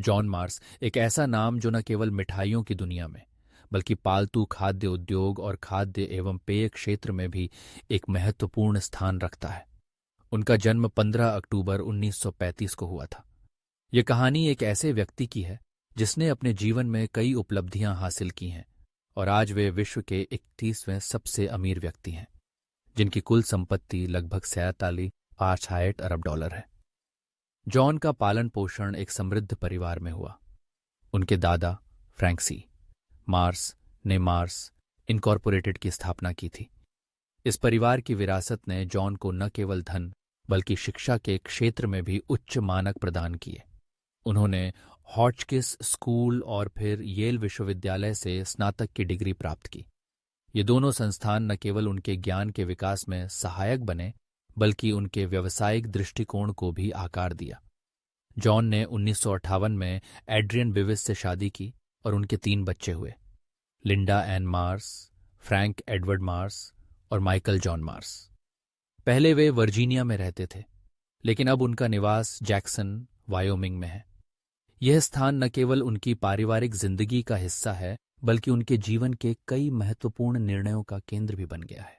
John Mars एक ऐसा नाम जो न केवल मिठाइयों की दुनिया में बल्कि पालतू खाद्य उद्योग और खाद्य एवं पेय क्षेत्र में भी एक महत्वपूर्ण स्थान रखता है। उनका जन्म 15 अक्टूबर 1935 को हुआ था। यह कहानी एक ऐसे व्यक्ति की है जिसने अपने जीवन में कई उपलब्धियां हासिल की हैं और आज वे विश्व के 31वें सबसे अमीर व्यक्ति हैं, जिनकी कुल संपत्ति लगभग 47 अरब डॉलर है। जॉन का पालन पोषण एक समृद्ध परिवार में हुआ। उनके दादा फ्रैंक सी मार्स ने मार्स इनकॉर्पोरेटेड की स्थापना की थी। इस परिवार की विरासत ने जॉन को न केवल धन बल्कि शिक्षा के क्षेत्र में भी उच्च मानक प्रदान किए। उन्होंने हॉटचकिस स्कूल और फिर येल विश्वविद्यालय से स्नातक की डिग्री प्राप्त की। ये दोनों संस्थान न केवल उनके ज्ञान के विकास में सहायक बने बल्कि उनके व्यावसायिक दृष्टिकोण को भी आकार दिया। जॉन ने 1958 में एड्रियन बिविस से शादी की और उनके 3 बच्चे हुए, Linda Ann Mars, Frank Edward Mars और माइकल जॉन मार्स। पहले वे वर्जीनिया में रहते थे, लेकिन अब उनका निवास जैक्सन, वायोमिंग में है। यह स्थान न केवल उनकी पारिवारिक जिंदगी का हिस्सा है बल्कि उनके जीवन के कई महत्वपूर्ण निर्णयों का केंद्र भी बन गया है।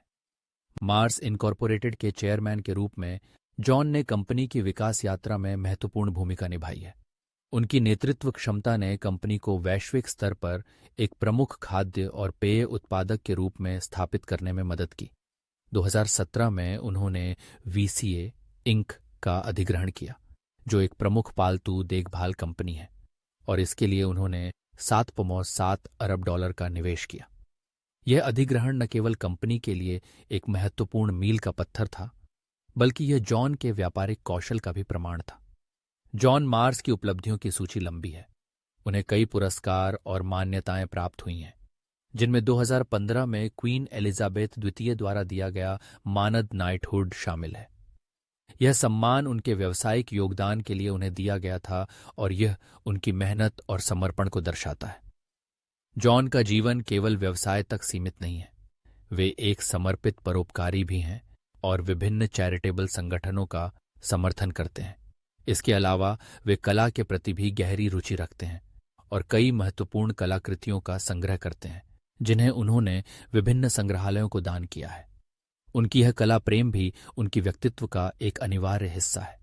मार्स इनकॉर्पोरेटेड के चेयरमैन के रूप में जॉन ने कंपनी की विकास यात्रा में महत्वपूर्ण भूमिका निभाई है। उनकी नेतृत्व क्षमता ने कंपनी को वैश्विक स्तर पर एक प्रमुख खाद्य और पेय उत्पादक के रूप में स्थापित करने में मदद की। 2017 में उन्होंने वीसीए इंक का अधिग्रहण किया, जो एक प्रमुख पालतू देखभाल कंपनी है, और इसके लिए उन्होंने 7.7 अरब डॉलर का निवेश किया। यह अधिग्रहण न केवल कंपनी के लिए एक महत्वपूर्ण मील का पत्थर था, बल्कि यह जॉन के व्यापारिक कौशल का भी प्रमाण था। जॉन मार्स की उपलब्धियों की सूची लंबी है। उन्हें कई पुरस्कार और मान्यताएं प्राप्त हुई हैं, जिनमें 2015 में क्वीन एलिजाबेथ द्वितीय द्वारा दिया गया मानद नाइटहुड शामिल है। यह सम्मान उनके व्यावसायिक योगदान के लिए उन्हें दिया गया था और यह उनकी मेहनत और समर्पण को दर्शाता है। जॉन का जीवन केवल व्यवसाय तक सीमित नहीं है। वे एक समर्पित परोपकारी भी हैं और विभिन्न चैरिटेबल संगठनों का समर्थन करते हैं। इसके अलावा वे कला के प्रति भी गहरी रुचि रखते हैं और कई महत्वपूर्ण कलाकृतियों का संग्रह करते हैं, जिन्हें उन्होंने विभिन्न संग्रहालयों को दान किया है। उनकी यह कला प्रेम भी उनकी व्यक्तित्व का एक अनिवार्य हिस्सा है।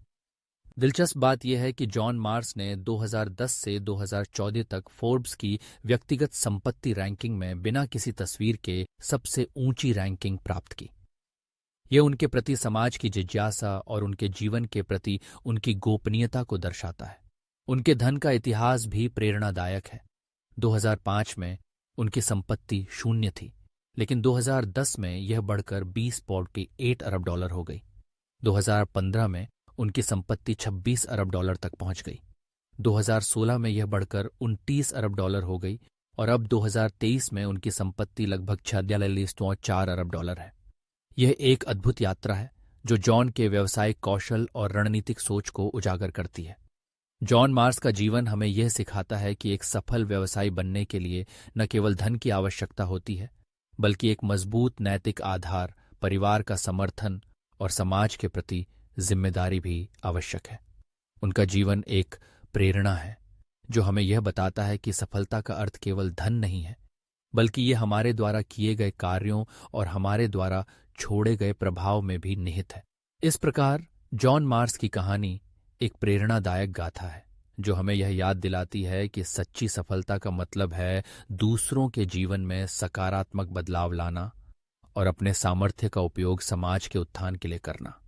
दिलचस्प बात यह है कि जॉन मार्स ने 2010 से 2014 तक फोर्ब्स की व्यक्तिगत संपत्ति रैंकिंग में बिना किसी तस्वीर के सबसे ऊंची रैंकिंग प्राप्त की। यह उनके प्रति समाज की जिज्ञासा और उनके जीवन के प्रति उनकी गोपनीयता को दर्शाता है। उनके धन का इतिहास भी प्रेरणादायक है। 2005 में उनकी संपत्ति 0 थी, लेकिन 2010 में यह बढ़कर 20.8 अरब डॉलर हो गई। 2015 में उनकी संपत्ति 26 अरब डॉलर तक पहुंच गई। 2016 में यह बढ़कर 29 अरब डॉलर हो गई और अब 2023 में उनकी संपत्ति लगभग 46.4 अरब डॉलर है। यह एक अद्भुत यात्रा है जो जॉन के व्यावसायिक कौशल और रणनीतिक सोच को उजागर करती है। जॉन मार्स का जीवन हमें यह सिखाता है कि एक सफल व्यवसायी बनने के लिए न केवल धन की आवश्यकता होती है, बल्कि एक मजबूत नैतिक आधार, परिवार का समर्थन और समाज के प्रति जिम्मेदारी भी आवश्यक है। उनका जीवन एक प्रेरणा है जो हमें यह बताता है कि सफलता का अर्थ केवल धन नहीं है, बल्कि ये हमारे द्वारा किए गए कार्यों और हमारे द्वारा छोड़े गए प्रभाव में भी निहित है। इस प्रकार जॉन मार्स की कहानी एक प्रेरणादायक गाथा है जो हमें यह याद दिलाती है कि सच्ची सफलता का मतलब है दूसरों के जीवन में सकारात्मक बदलाव लाना और अपने सामर्थ्य का उपयोग समाज के उत्थान के लिए करना।